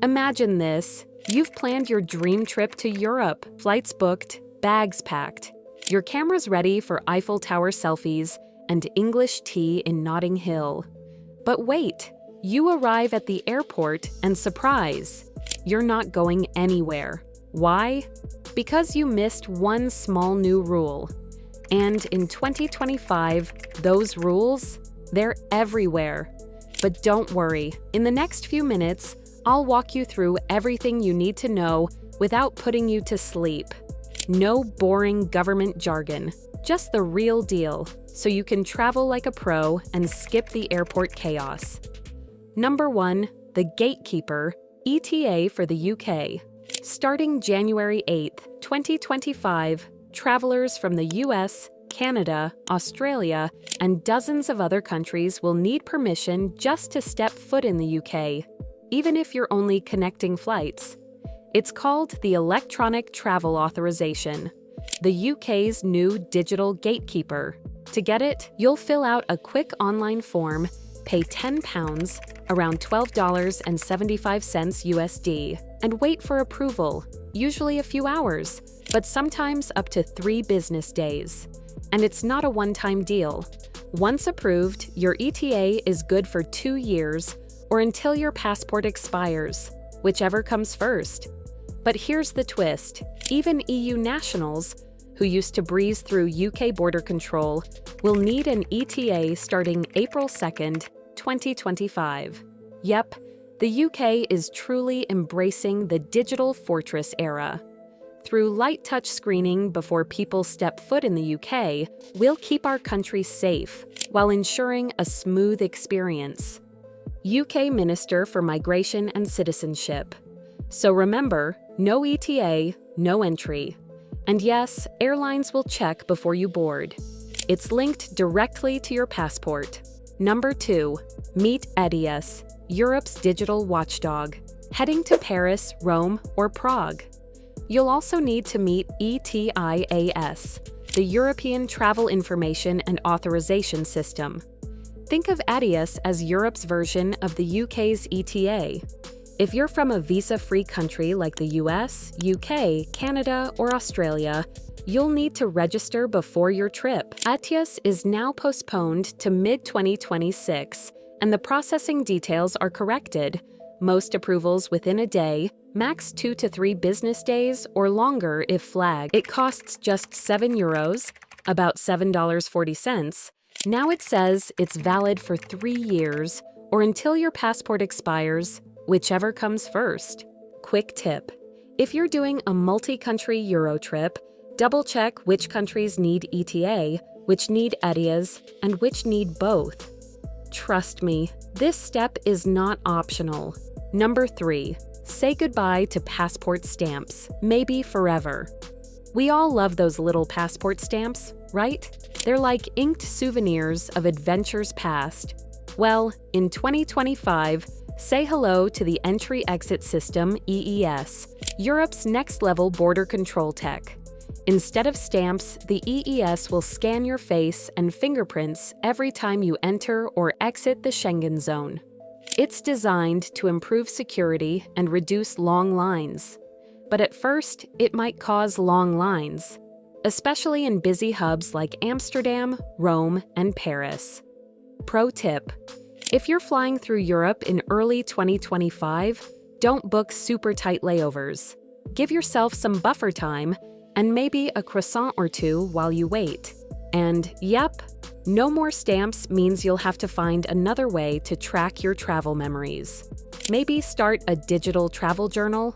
Imagine this. You've planned your dream trip to Europe, flights booked, bags packed. Your camera's ready for Eiffel Tower selfies and English tea in Notting Hill. But wait, you arrive at the airport and surprise, you're not going anywhere. Why? Because you missed one small new rule. And in 2025, those rules, they're everywhere. But don't worry, in the next few minutes, I'll walk you through everything you need to know without putting you to sleep. No boring government jargon, just the real deal, so you can travel like a pro and skip the airport chaos. Number 1, the Gatekeeper, ETA for the UK. Starting January 8, 2025, travelers from the US, Canada, Australia, and dozens of other countries will need permission just to step foot in the UK, even if you're only connecting flights. It's called the Electronic Travel Authorization, the UK's new digital gatekeeper. To get it, you'll fill out a quick online form, pay £10, around $12.75 USD, and wait for approval, usually a few hours, but sometimes up to 3 business days. And it's not a one-time deal. Once approved, your ETA is good for 2 years or until your passport expires, whichever comes first. But here's the twist. Even EU nationals, who used to breeze through UK border control, will need an ETA starting April 2nd, 2025. Yep, the UK is truly embracing the digital fortress era. Through light touch screening before people step foot in the UK, we'll keep our country safe while ensuring a smooth experience. UK Minister for Migration and Citizenship. So remember, no ETA, no entry. And yes, airlines will check before you board. It's linked directly to your passport. Number 2, meet ETIAS, Europe's digital watchdog. Heading to Paris, Rome, or Prague. You'll also need to meet ETIAS, the European Travel Information and Authorization System. Think of ETIAS as Europe's version of the UK's ETA. If you're from a visa-free country like the US, UK, Canada, or Australia, you'll need to register before your trip. ETIAS is now postponed to mid-2026, and the processing details are corrected. Most approvals within a day, max 2 to 3 business days, or longer if flagged. It costs just €7, about $7.40. Now it says it's valid for 3 years, or until your passport expires, whichever comes first. Quick tip. If you're doing a multi-country Euro trip, double-check which countries need ETA, which need ETIAS, and which need both. Trust me, this step is not optional. Number 3, say goodbye to passport stamps, maybe forever. We all love those little passport stamps, right? They're like inked souvenirs of adventures past. Well, in 2025, say hello to the Entry-Exit System, EES, Europe's next-level border control tech. Instead of stamps, the EES will scan your face and fingerprints every time you enter or exit the Schengen zone. It's designed to improve security and reduce long lines. But at first, it might cause long lines, especially in busy hubs like Amsterdam, Rome, and Paris. Pro tip: if you're flying through Europe in early 2025, don't book super tight layovers. Give yourself some buffer time and maybe a croissant or two while you wait. And yep, no more stamps means you'll have to find another way to track your travel memories. Maybe start a digital travel journal.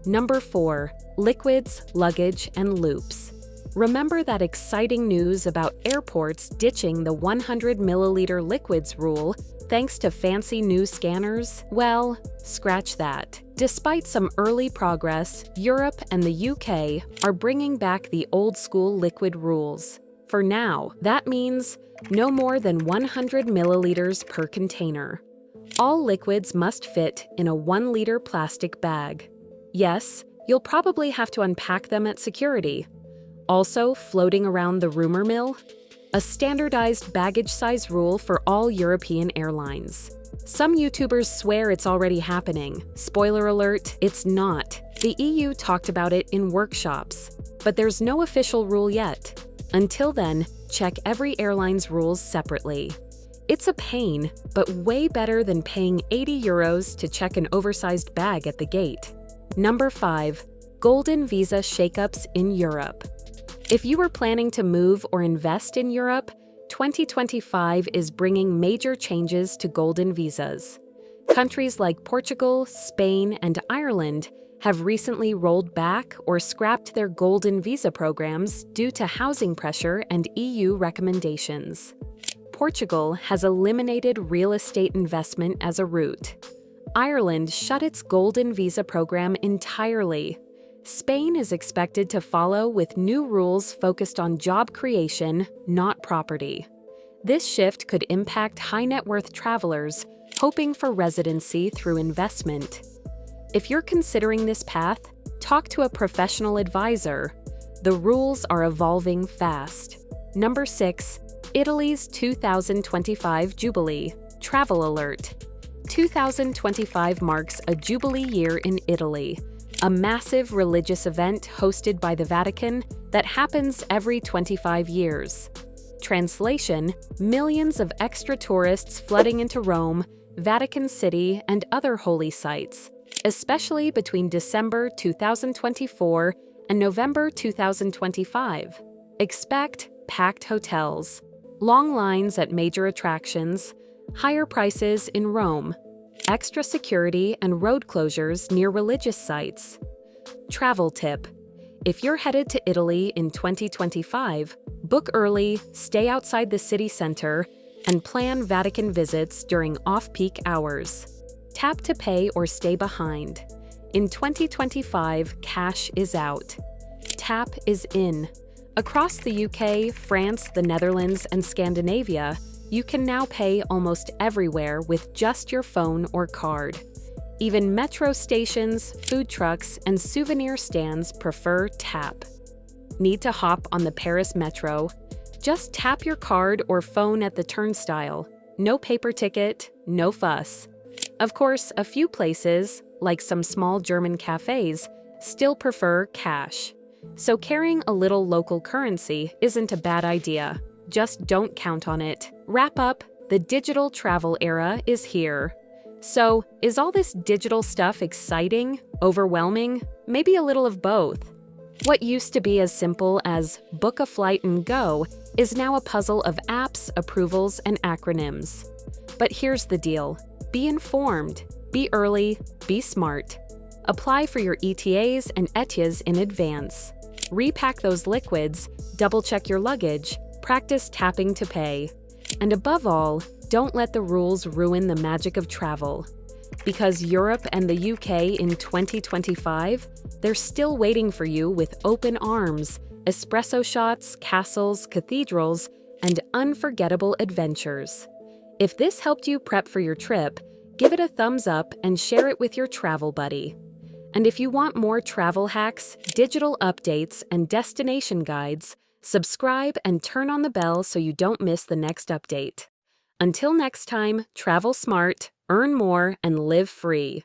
Number 4, liquids, luggage, and loops. Remember that exciting news about airports ditching the 100 milliliter liquids rule thanks to fancy new scanners? Well, scratch that. Despite some early progress, Europe and the UK are bringing back the old-school liquid rules. For now, that means no more than 100 milliliters per container. All liquids must fit in a 1-liter plastic bag. Yes, you'll probably have to unpack them at security. Also, floating around the rumor mill, a standardized baggage size rule for all European airlines. Some YouTubers swear it's already happening. Spoiler alert, it's not. The EU talked about it in workshops, but there's no official rule yet. Until then, check every airline's rules separately. It's a pain, but way better than paying €80 to check an oversized bag at the gate. Number 5. Golden Visa Shakeups in Europe. If you are planning to move or invest in Europe, 2025 is bringing major changes to golden visas. Countries like Portugal, Spain, and Ireland have recently rolled back or scrapped their golden visa programs due to housing pressure and EU recommendations. Portugal has eliminated real estate investment as a route. Ireland shut its golden visa program entirely. Spain is expected to follow with new rules focused on job creation, not property. This shift could impact high-net-worth travelers hoping for residency through investment. If you're considering this path, talk to a professional advisor. The rules are evolving fast. Number 6. Italy's 2025 Jubilee. Travel alert. 2025 marks a Jubilee year in Italy, a massive religious event hosted by the Vatican that happens every 25 years. Translation: millions of extra tourists flooding into Rome, Vatican City, and other holy sites, especially between December 2024 and November 2025. Expect packed hotels, long lines at major attractions, higher prices in Rome, extra security and road closures near religious sites. Travel tip: if you're headed to Italy in 2025, book early, stay outside the city center, and plan Vatican visits during off-peak hours. Tap to pay or stay behind. In 2025, cash is out. Tap is in. Across the UK, France, the Netherlands, and Scandinavia, you can now pay almost everywhere with just your phone or card. Even metro stations, food trucks, and souvenir stands prefer tap. Need to hop on the Paris metro? Just tap your card or phone at the turnstile. No paper ticket, no fuss. Of course, a few places, like some small German cafes, still prefer cash. So carrying a little local currency isn't a bad idea. Just don't count on it. Wrap up, the digital travel era is here. So, is all this digital stuff exciting, overwhelming, maybe a little of both? What used to be as simple as book a flight and go is now a puzzle of apps, approvals, and acronyms. But here's the deal. Be informed, be early, be smart. Apply for your ETAs and ETIAS in advance. Repack those liquids, double-check your luggage, practice tapping to pay. And above all, don't let the rules ruin the magic of travel. Because Europe and the UK in 2025, they're still waiting for you with open arms, espresso shots, castles, cathedrals, and unforgettable adventures. If this helped you prep for your trip, give it a thumbs up and share it with your travel buddy. And if you want more travel hacks, digital updates, and destination guides, subscribe and turn on the bell so you don't miss the next update. Until next time, travel smart, earn more, and live free.